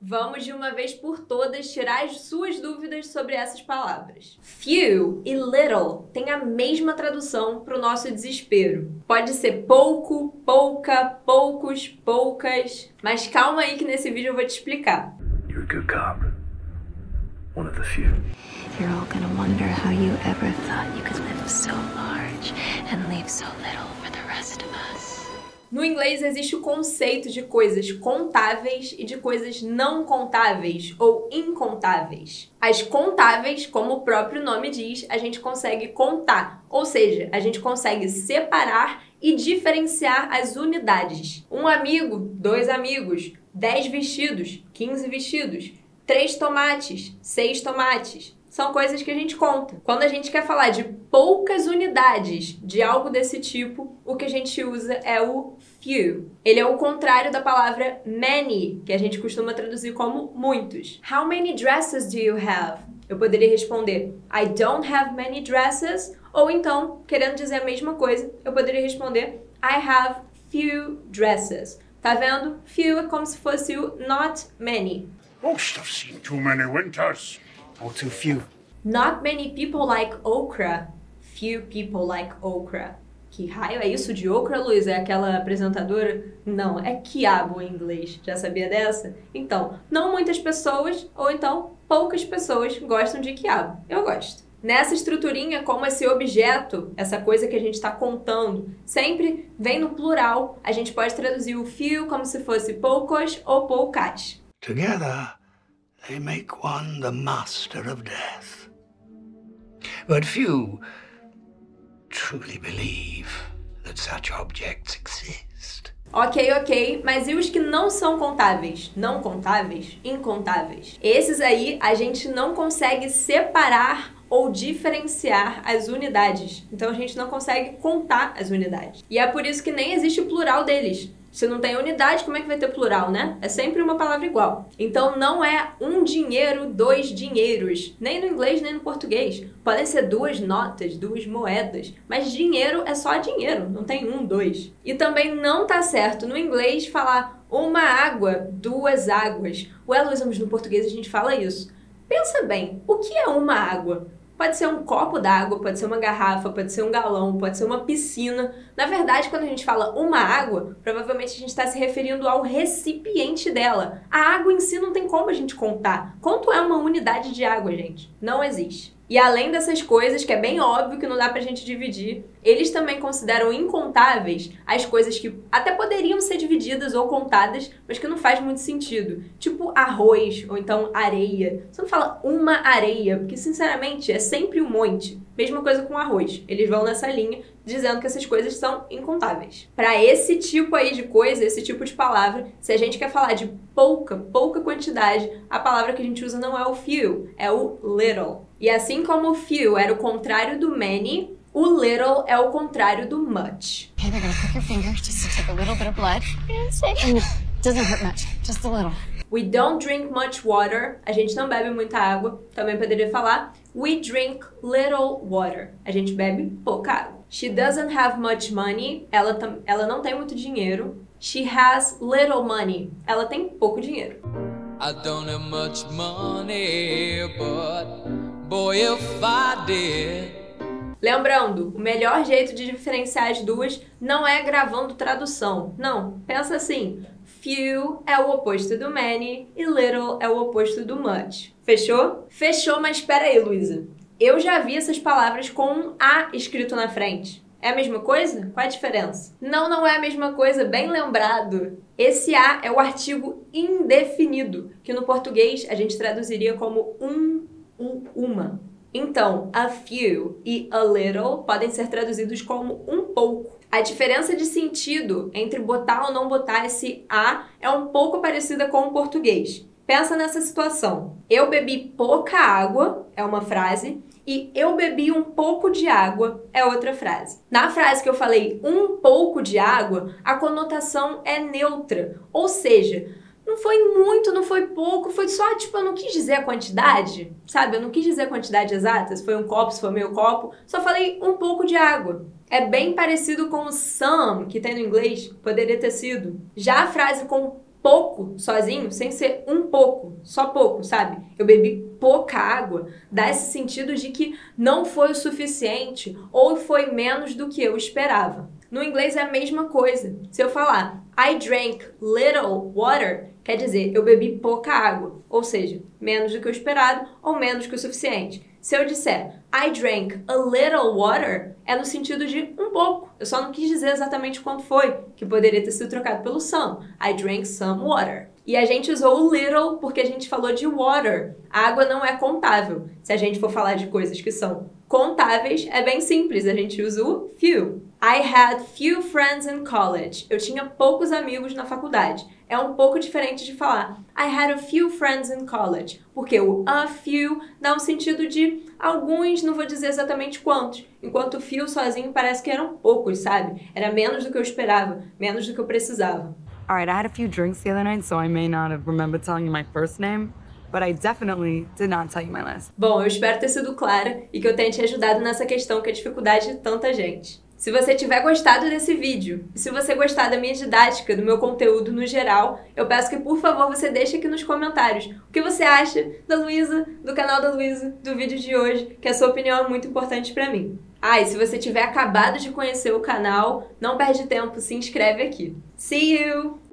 Vamos de uma vez por todas tirar as suas dúvidas sobre essas palavras. Few e little têm a mesma tradução para o nosso desespero. Pode ser pouco, pouca, poucos, poucas, mas calma aí que nesse vídeo eu vou te explicar. You're a good cop. One of the few. You're all gonna wonder how you ever thought you could live so large and leave so little for the rest of us. No inglês existe o conceito de coisas contáveis e de coisas não contáveis ou incontáveis. As contáveis, como o próprio nome diz, a gente consegue contar, ou seja, a gente consegue separar e diferenciar as unidades. Um amigo, 2 amigos, 10 vestidos, 15 vestidos, 3 tomates, 6 tomates. São coisas que a gente conta. Quando a gente quer falar de poucas unidades de algo desse tipo, o que a gente usa é o few. Ele é o contrário da palavra many, que a gente costuma traduzir como muitos. How many dresses do you have? Eu poderia responder I don't have many dresses. Ou então, querendo dizer a mesma coisa, eu poderia responder I have few dresses. Tá vendo? Few é como se fosse o not many. Most have seen too many winters. Or too few. Not many people like okra. Few people like okra. Que raio é isso de okra, Luiz? É aquela apresentadora? Não, é quiabo em inglês. Já sabia dessa? Então, não muitas pessoas, ou então poucas pessoas gostam de quiabo. Eu gosto. Nessa estruturinha, como esse objeto, essa coisa que a gente está contando, sempre vem no plural, a gente pode traduzir o few como se fosse poucos ou poucas. Together, they make one the master of death. But few truly believe that such objects exist. Ok, mas e os que não são contáveis? Não contáveis? Incontáveis? Esses aí a gente não consegue separar ou diferenciar as unidades. Então a gente não consegue contar as unidades. E é por isso que nem existe plural deles. Se não tem unidade, como é que vai ter plural, né? É sempre uma palavra igual. Então não é um dinheiro, 2 dinheiros. Nem no inglês, nem no português. Podem ser 2 notas, 2 moedas. Mas dinheiro é só dinheiro, não tem 1, 2. E também não tá certo no inglês falar uma água, 2 águas. Ué, Luiz, mas no português a gente fala isso. Pensa bem, o que é uma água? Pode ser um copo d'água, pode ser uma garrafa, pode ser um galão, pode ser uma piscina. Na verdade, quando a gente fala uma água, provavelmente a gente está se referindo ao recipiente dela. A água em si não tem como a gente contar. Quanto é uma unidade de água, gente? Não existe. E além dessas coisas, que é bem óbvio que não dá pra gente dividir, eles também consideram incontáveis as coisas que até poderiam ser divididas ou contadas, mas que não faz muito sentido. Tipo arroz, ou então areia. Você não fala uma areia, porque sinceramente é sempre um monte. Mesma coisa com arroz. Eles vão nessa linha dizendo que essas coisas são incontáveis. Para esse tipo aí de coisa, esse tipo de palavra, se a gente quer falar de pouca quantidade, a palavra que a gente usa não é o few, é o little. E assim como o few era o contrário do many, o little é o contrário do much. Okay, they're gonna prick your finger just to take a little bit of blood. And it doesn't hurt much, just a little. We don't drink much water. A gente não bebe muita água. Também poderia falar we drink little water. A gente bebe pouca água. She doesn't have much money. Ela não tem muito dinheiro. She has little money. Ela tem pouco dinheiro. I don't have much money, but boy, if I did. Lembrando, o melhor jeito de diferenciar as duas não é gravando tradução. Não, pensa assim. Few é o oposto do many e little é o oposto do much. Fechou? Fechou, mas espera aí, Luísa. Eu já vi essas palavras com um A escrito na frente. É a mesma coisa? Qual é a diferença? Não é a mesma coisa, bem lembrado. Esse A é o artigo indefinido, que no português a gente traduziria como uma. Então, a few e a little podem ser traduzidos como um pouco. A diferença de sentido entre botar ou não botar esse A é um pouco parecida com o português. Pensa nessa situação. Eu bebi pouca água, é uma frase, e eu bebi um pouco de água, é outra frase. Na frase que eu falei um pouco de água, a conotação é neutra, ou seja, não foi muito, não foi pouco, foi só, tipo, eu não quis dizer a quantidade, sabe? Eu não quis dizer a quantidade exata, se foi um copo, se foi meio copo, só falei um pouco de água. É bem parecido com o some, que tem no inglês, poderia ter sido. Já a frase com pouco sozinho, sem ser um pouco, só pouco, sabe? Eu bebi pouca água, dá esse sentido de que não foi o suficiente ou foi menos do que eu esperava. No inglês é a mesma coisa. Se eu falar I drank little water, quer dizer, eu bebi pouca água, ou seja, menos do que o esperado ou menos que o suficiente. Se eu disser I drank a little water, é no sentido de um pouco. Eu só não quis dizer exatamente quanto foi, que poderia ter sido trocado pelo some. I drank some water. E a gente usou o little porque a gente falou de water. A água não é contável. Se a gente for falar de coisas que são contáveis, é bem simples. A gente usa o few. I had few friends in college. Eu tinha poucos amigos na faculdade. É um pouco diferente de falar I had a few friends in college. Porque o a few dá um sentido de alguns, não vou dizer exatamente quantos. Enquanto o few sozinho parece que eram poucos, sabe? Era menos do que eu esperava, menos do que eu precisava. All right, I had a few drinks the other night, so I may not have remembered telling you my first name, but I definitely did not tell you my last. Bom, eu espero ter sido clara e que eu tenha te ajudado nessa questão que é a dificuldade de tanta gente. Se você tiver gostado desse vídeo e se você gostar da minha didática, do meu conteúdo no geral, eu peço que, por favor, você deixe aqui nos comentários o que você acha da Luísa, do canal da Luísa, do vídeo de hoje, que a sua opinião é muito importante pra mim. Ah, e se você tiver acabado de conhecer o canal, não perde tempo, se inscreve aqui. See you!